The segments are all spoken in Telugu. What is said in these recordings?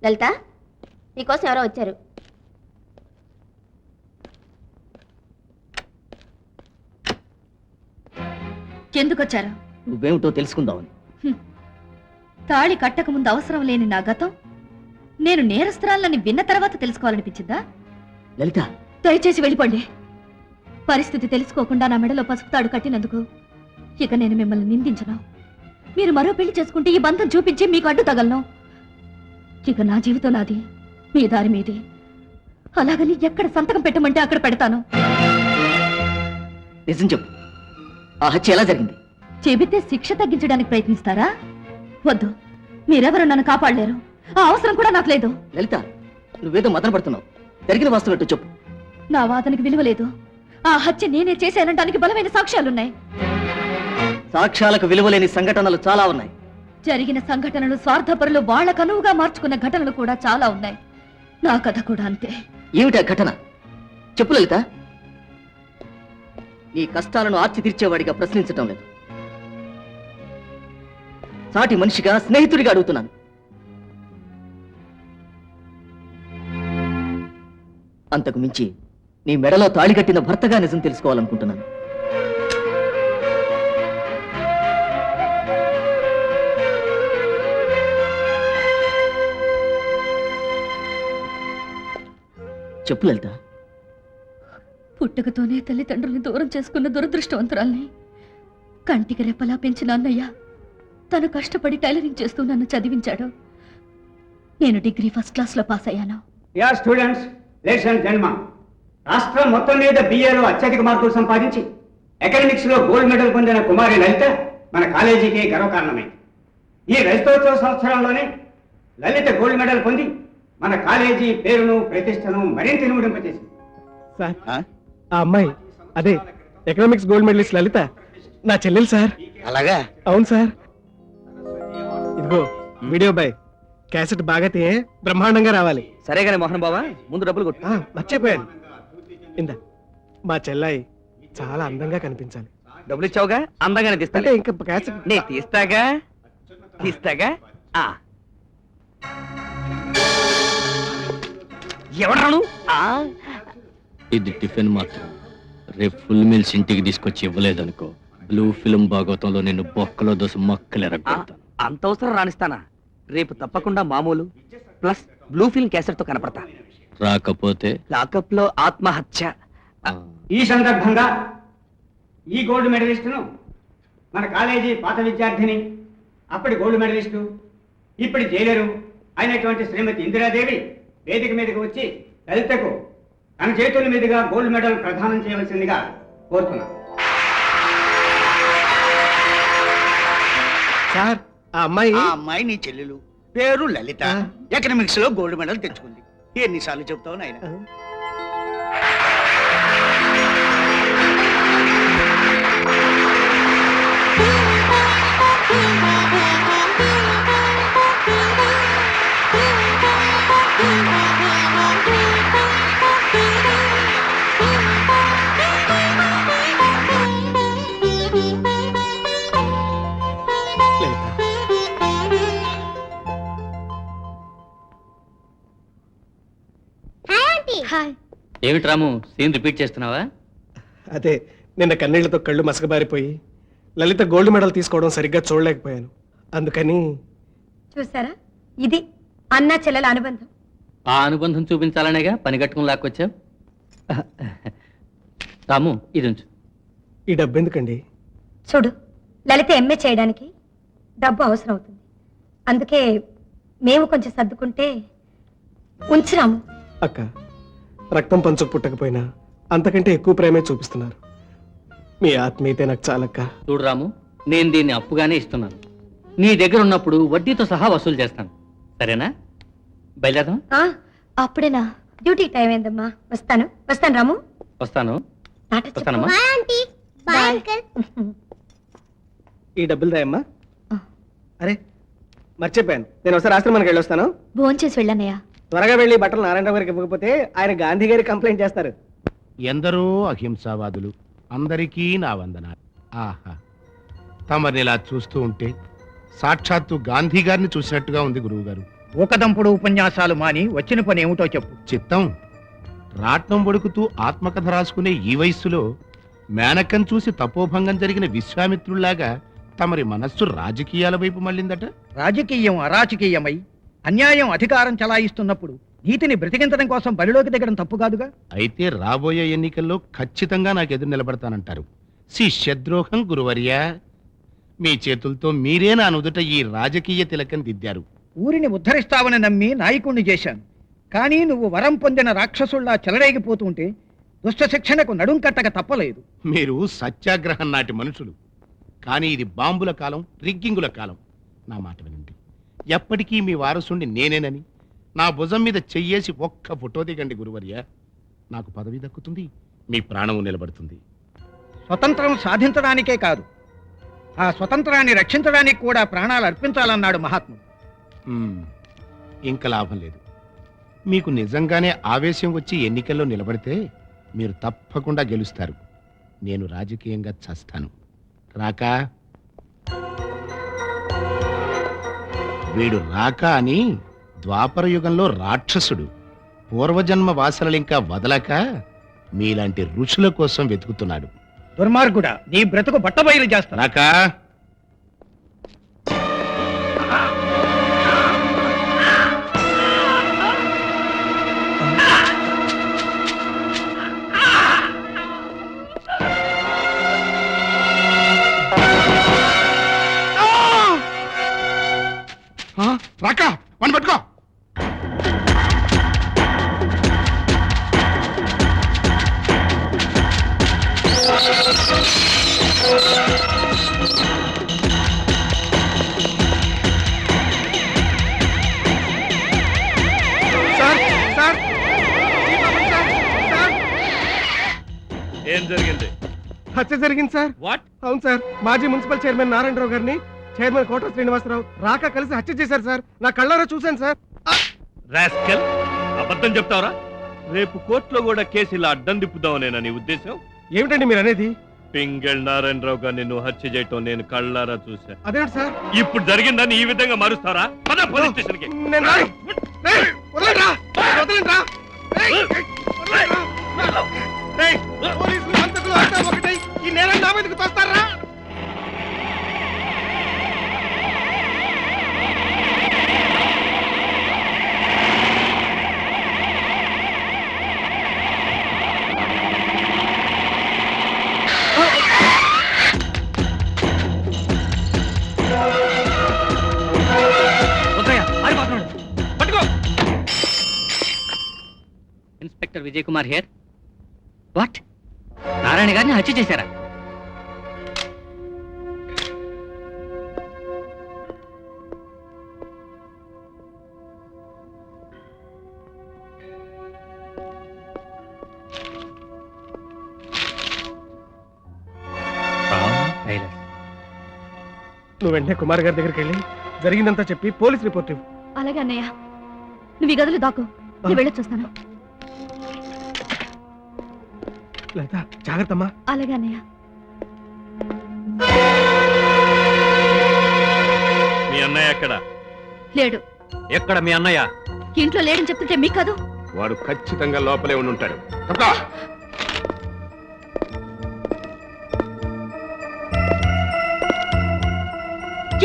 లలిత, నీకోసం ఎవరో వచ్చారు. ఎందుకు వచ్చారు? నువ్వేమిటో తెలుసుకుందామని. తాళి కట్టక ముందు అవసరం లేని నా గతం నేను నేరస్తురాలని విన్న తర్వాత తెలుసుకోవాలనిపించిందా? లలిత, దయచేసి వెళ్ళిపోండి. పరిస్థితి తెలుసుకోకుండా నా మెడలో పసుపు తాడు కట్టినందుకు ఇక నేను మిమ్మల్ని నిందించను. మీరు మరో పెళ్లి చేసుకుంటే ఈ బంధం చూపించి మీకు అడ్డు తగలను. ఇక నా జీవితం నాది, మీ దారి మీది. అలాగని ఎక్కడ సంతకం పెట్టమంటే అక్కడ పెడతాను. నిజం చెప్పు, ఆ హత్య ఎలా జరిగింది? చెబితే శిక్ష తగ్గించడానికి ప్రయత్నిస్తారా? వద్దు, మీరెవరు నన్ను కాపాడలేరు. ఆ అవసరం కూడా నాకు లేదు. లలిత, నువ్వేదో మదన పడుతున్నావు. జరిగిన వాస్తవం చెప్పు. నా వాదనకి విలువ లేదు. ఆ హత్య నేనే చేశానడానికి బలమైన సాక్ష్యాలున్నాయి. సాక్ష్యాలకు విలువలేని సంఘటనలు చాలా ఉన్నాయి. జరిగిన సంఘటనలు స్వార్థపరులు వాళ్ల కనువుగా మార్చుకున్న ఘటనలు కూడా చాలా ఉన్నాయి. నా కథ కూడా అంతే. ఏమిటి ఆ ఘటన? చెప్పు లలిత. నీ కష్టాలను ఆర్చి తీర్చేవాడిగా ప్రశ్నించటం లేదు, సాటి మనిషిగా, స్నేహితుడిగా అడుగుతున్నాను. అంతకు మించి నీ మెడలో తాళిగట్టిన భర్తగా నిజం తెలుసుకోవాలనుకుంటున్నాను. చెప్పు లలిత. పుట్టుకతోనే తల్లిదండ్రుల్ని దూరం చేసుకున్న దురదృష్టవంతురాల్ని. కంటికి రెప్పలా పెంచిన అన్నయ్య తను కష్టపడి టైలరింగ్ చేస్తూ నన్ను చదివించాడు. నేను డిగ్రీ ఫస్ట్ క్లాస్ లో పాస్ అయ్యాను. స్టూడెంట్స్, లేడీస్ అండ్ జెంట్మెన్, రాష్ట్రం మొత్తం మీద బిఏలో అత్యధిక మార్కులు సంపాదించి ఎకనామిక్స్ లో గోల్డ్ మెడల్ పొందిన కుమారి లలిత మన కాలేజీకి గర్వకారణమైంది. ఈ రజతోత్సవ సంవత్సరంలోనే లలిత గోల్డ్ మెడల్ పొంది మన కాలేజీ పేరును, ప్రతిష్టను మరింత ఇనుమడింపజేసింది. సార్, ఆ అమ్మాయి అదే ఎకనామిక్స్ గోల్డ్ మెడలిస్ట్ లలిత నా చెల్లెలు సార్. అలాగా? అవును సార్. ఇదిగో వీడియో బాయ్, క్యాసెట్ బాగా బ్రహ్మాండంగా రావాలి. సరేగానే మోహన్ బావా, ముందు డబ్బులు కొట్టు. మర్చిపోయాను. ఇందా, మా చెల్లాయి చాలా అందంగా కనిపించాలి. డబ్బులు ఇచ్చావుగా, అందంగానే తీస్తా. అంటే ఇంకా క్యాసెట్ నే తీస్తాగా. ఎవడరాను? ఇది టిఫిన్ మాత్రం. రేపు ఫుల్ మీల్స్ ఇంటికి తీసుకొచ్చి ఇవ్వలేదనుకో, బ్లూ ఫిల్మ్ భాగవతంలో నిన్ను బొక్కలో దోసి మొక్కలు ఎరగొడతాను. అంత అవసరం రాణిస్తానా? రేపు తప్పకుండా మామూలు ప్లస్ బ్లూ ఫిల్మ్ క్యాసెట్ తో కనపడతా. రాకపోతే లాకప్ లో ఆత్మహత్య. ఈ సందర్భంగా ఈ గోల్డ్ మెడలిస్టును మన కాలేజీ పాత విద్యార్థిని, అప్పటి గోల్డ్ మెడలిస్టు, ఇప్పటి జైలరు అయినటువంటి శ్రీమతి ఇందిరాదేవి వేదిక మీదకి వచ్చి లలితకు తన చేతుల మీదుగా గోల్డ్ మెడల్ ప్రదానం చేయవలసిందిగా కోరుతున్నాను. సార్, ఆ అమ్మాయి నీ చెల్లెలు, పేరు లలిత, ఎకనామిక్స్ లో గోల్డ్ మెడల్ తెచ్చుకుంది. ఎన్నిసార్లు చెప్తావు నాయన? ఏమిటి రాము, సీన్ రిపీట్ చేస్తున్నావా? అదే, నిన్న కన్నీళ్లతో కళ్ళు మసకబారిపోయి లలిత గోల్డ్ మెడల్ తీసుకోవడం సరిగ్గా చూడలేకపోయాను. అందుకని. చూసారా, ఇది అన్న చెల్లెల అనుబంధం. ఆ అనుబంధం చూపించాలనేగా పని కట్టుకుని లాక్కొచ్చావు. రాము, ఇది ఉంచు. ఈ డబ్బు ఎందుకండి? చూడు, లలిత ఎంఏ చేయడానికి డబ్బు అవసరం అవుతుంది. అందుకే మేము కొంచెం సర్దుకుంటే ఉంచురాము. అక్క, రక్తం పంచుకు పుట్టకపోయినా అంతకంటే ఎక్కువ ప్రేమే చూపిస్తున్నారు. మీ ఆత్మీయతే నాకు చాలక్క. చూడు రాము, నేను దీన్ని అప్పుగానే ఇస్తున్నాను. నీ దగ్గర ఉన్నప్పుడు వడ్డీతో సహా వసూలు చేస్తాను. సరేనా? బయలుదేరదాం. అప్పుడేనా? డ్యూటీ టైం అయిందమ్మా. వస్తాను రాము. వస్తానమ్మా. ఈ డబ్బులు దాయమ్మా. అరే మర్చిపోయాను, నేను ఒకసారి ఆశ్రమానికి వెళ్ళొస్తాను. భోంచేసి వెళ్ళన్నయ్యా. త్వరగా వెళ్ళి బట్టలు నారాయణరావు గారికి ఇవ్వకపోతే ఆయన గాంధీ గారికి కంప్లైంట్ చేస్తారు. ఎందరో అహింసావాదులు, అందరికీ నా వందనాలు. ఆహా, తమరిని ఇలా చూస్తూ ఉంటే సాక్షాత్తు గాంధీ గారిని చూసినట్టుగా ఉంది గురువు గారు. ఊకదంపుడు ఉపన్యాసాలు మాని వచ్చిన పని ఏమిటో చెప్పు. చిత్తం రాట్నం బొడుకుతూ ఆత్మకథ రాసుకునే ఈ వయస్సులో మేనక్కం చూసి తపోభంగం జరిగిన విశ్వామిత్రుల్లాగా తమరి మనస్సు రాజకీయాల వైపు మళ్ళిందట. రాజకీయం అరాజకీయమై అన్యాయం అధికారం చలాయిస్తున్నప్పుడు నీతిని బ్రతికించడం కోసం బరిలోకి దిగడం తప్పు కాదుగా. అయితే రాబోయే ఎన్నికల్లో ఖచ్చితంగా నాకు ఎదురు నిలబడతానంటారు. శిష్యద్రోహం గురువర్యా. మీ చేతులతో మీరే నా నుదుట ఈ రాజకీయ తిలకం దిద్దారు. ఊరిని ఉద్ధరిస్తావని నమ్మి నాయకుణ్ణి చేశాను. కానీ నువ్వు వరం పొందిన రాక్షసుల్లా చెలరేగిపోతుంటే దుష్ట శిక్షణకు నడుం కట్టక తప్పలేదు. మీరు సత్యాగ్రహం నాటి మనుషులు. కానీ ఇది బాంబుల కాలం, రిగ్గింగుల కాలం. నా మాట వినండి. ఎప్పటికీ మీ వారసుండి నేనేనని నా భుజం మీద చెయ్యేసి ఒక్క ఫోటో దిగండి గురువర్య. నాకు పదవి దక్కుతుంది, మీ ప్రాణము నిలబడుతుంది. స్వతంత్రం సాధించడానికే కాదు, ఆ స్వతంత్రాన్ని రక్షించడానికి కూడా ప్రాణాలు అర్పించాలన్నాడు మహాత్ముడు. ఇంకా లాభం లేదు. మీకు నిజంగానే ఆవేశం వచ్చి ఎన్నికల్లో నిలబడితే మీరు తప్పకుండా గెలుస్తారు. నేను రాజకీయంగా చస్తాను. రాకా వీడు రాకా అని ద్వాపర యుగంలో రాక్షసుడు. పూర్వజన్మ వాసనలింకా వదలక మీలాంటి ఋషుల కోసం వెతుకుతున్నాడు. దుర్మార్గుడా, నీ బ్రతుకు బట్టబయలు చేస్తా. రాకా రాకా వన్ పట్టుకో. సార్ సార్ ఏం జరిగింది? హత్య జరిగింది సార్. వాట్? అవును సార్, మాజీ మున్సిపల్ చైర్మన్ నారాయణరావు గారిని చైర్మన్ కోట శ్రీనివాసరావు రాక కలిసి హత్య చేశారు సార్. నా కళ్ళారా చూశాను సార్. రాస్కెల్, అబద్ధం చెప్తావరా? రేపు కోర్టులో కూడా కేసు ఇలా అడ్డం తిప్పుదామనేనా నీ ఉద్దేశం? ఏమిటండి మీరు అనేది? పింగళ్ నారాయణరావు గారిని నువ్వు హత్య చేయటం నేను కళ్ళారా చూసా. అదేంటి సార్? ఇప్పుడు జరిగిందని ఈ విధంగా మారుస్తారా? పద పోలీస్ స్టేషన్కి. నేను రాను. రేయ్, వదలండ్రా. వదలండ్రా. రేయ్, వదలండ్రా. రేయ్, పోలీసులు హంతకులు అంతా ఒకటై ఈ నేరం నా మీదకు తోస్తారా? Inspector Vijay Kumar here. What? Narayana గారిని హత్య చేశారా? నువ్వు వెంటనే కుమార్ గారి దగ్గరికి వెళ్ళి జరిగిందంతా చెప్పి పోలీస్ రిపోర్ట్ ఇవ్వు. అలాగే అన్నయ్య, నువ్వు ఈ గదిలో దాకు, నేను వెళ్ళొచ్చేస్తాను. లేదా జాగ్రత్తమ్మా. అలాగే అన్నయ్య. మీ అన్నయ్య ఎక్కడ? లేడు. ఎక్కడ మీ అన్నయ్య? ఇంట్లో లేడని చెప్తుంటే మీకు కాదు. వాడు ఖచ్చితంగా లోపలే ఉండి ఉంటాడు. తప్పా.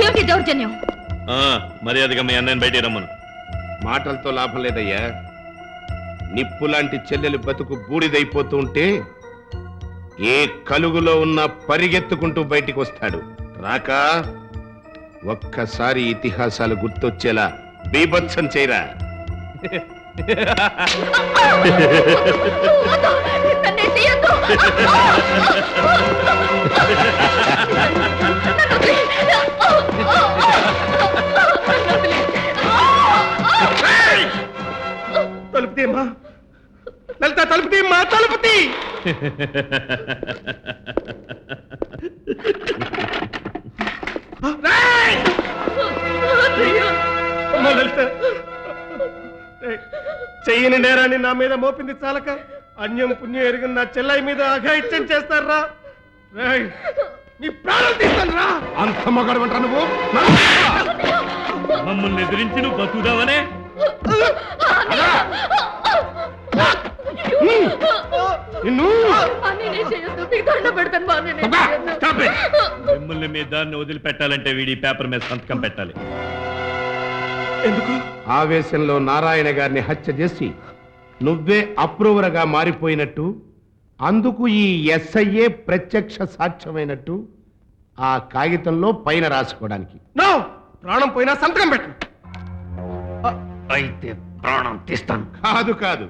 ఏమిటి దౌర్జన్యం? మర్యాదగా మీ అన్నయ్యని బయటికి రమ్మను. మాటలతో లాభం లేదయ్యా. నిప్పు లాంటి చెల్లెలు బతుకు బూడిదైపోతూ ఉంటే ఏ కలుగులో ఉన్న పరిగెత్తుకుంటూ బయటికి వస్తాడు. రాకా ఒక్కసారి ఇతిహాసాలు గుర్తొచ్చేలా బీభత్సం చేయరా. తలుపుతీమ్మా లలిత, తలుపుతీమ్మా, తలుపుతీ. లలిత, చెయ్యని నేరాన్ని నా మీద మోపింది చాలక అన్యం పుణ్యం ఎరిగిన నా చెల్లై మీద అఘాయిత్యం చేస్తారా? నీ ప్రాణం తీస్తాను రా. అంత మగాడు అంటా నువ్వు మమ్మల్ని ఎదిరించి నువ్వు బతుకుదావనే నిన్ను మిమ్మల్ని మీ దాన్ని వదిలిపెట్టాలంటే వీడి పేపర్ మీద సంతకం పెట్టాలి. ఎందుకు? ఆవేశంలో నారాయణ గారిని హత్య చేసి నువ్వే అప్రూవర్గా మారిపోయినట్టు, అందుకు ఈ ఎస్ఐఏ ప్రత్యక్ష సాక్ష్యమైనట్టు ఆ కాగితంలో పైన రాసుకోవడానికి. నో, ప్రాణం పోయినా సంతకం పెట్టు. అయితే ప్రాణం తీస్తాను. కాదు కాదు,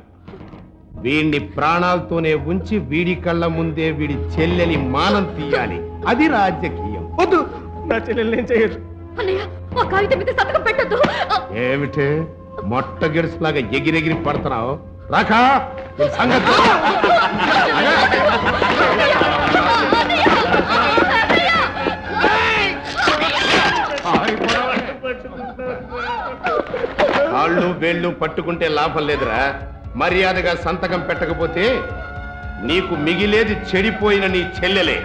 వీడిని ప్రాణాలతోనే ఉంచి వీడి కళ్ళ ముందే వీడి చెల్లెలి మానం తీయాలి. అది రాజకీయం. వద్దు, నా చెల్లెలు నేను చేయదు. అన్నయ్య ఆ కాగితం మీద సంతకం పెట్టద్దు. ఏమిటే మొట్ట గిడుసులాగా ఎగిరెగిరి పడుతున్నావు? రాకా నీ సంగతి. కాళ్ళు వేళ్ళు పట్టుకుంటే లాభం లేదురా. మర్యాదగా సంతకం పెట్టకపోతే నీకు మిగిలేది చెడిపోయిన నీ చెల్లెలే.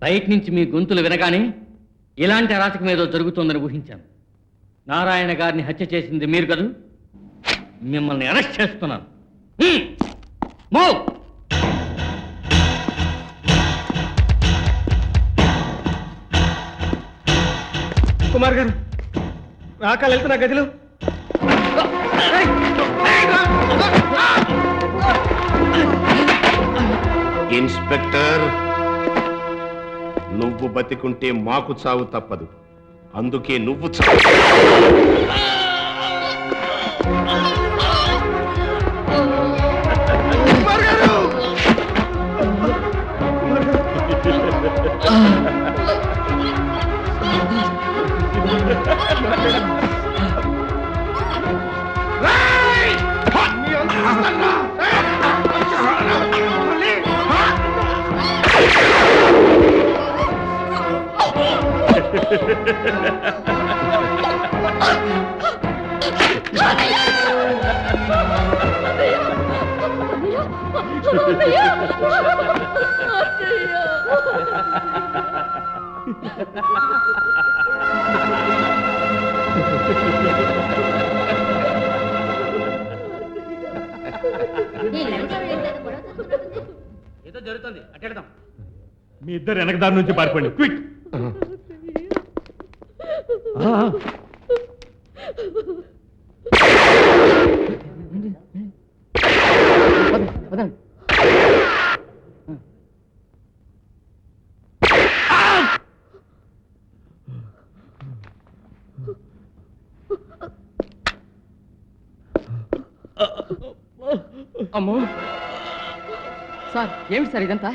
బయట నుంచి మీ గొంతులు వినగానే ఇలాంటి అరాచకం ఏదో జరుగుతుందని ఊహించాను. నారాయణ గారిని హత్య చేసింది మీరు కదూ? మిమ్మల్ని అరెస్ట్ చేస్తున్నాను. మూవ్. కుమార్ గారు, రాకాలు వెళ్తున్నా గదిలో. ఇన్స్పెక్టర్, నువ్వు బతికుంటే మాకు చావు తప్పదు. అందుకే నువ్వు చావు. కుమార్ గారు! రేయ్! నీ అంత చూస్తానురా. మళ్ళీ! ఏదో జరుగుతుంది, అట్టెడదాం. మీ ఇద్దరు వెనక దారి నుంచి పారిపోండి. క్విక్. అమ్మో సార్, ఏమిటి సార్ ఇదంతా?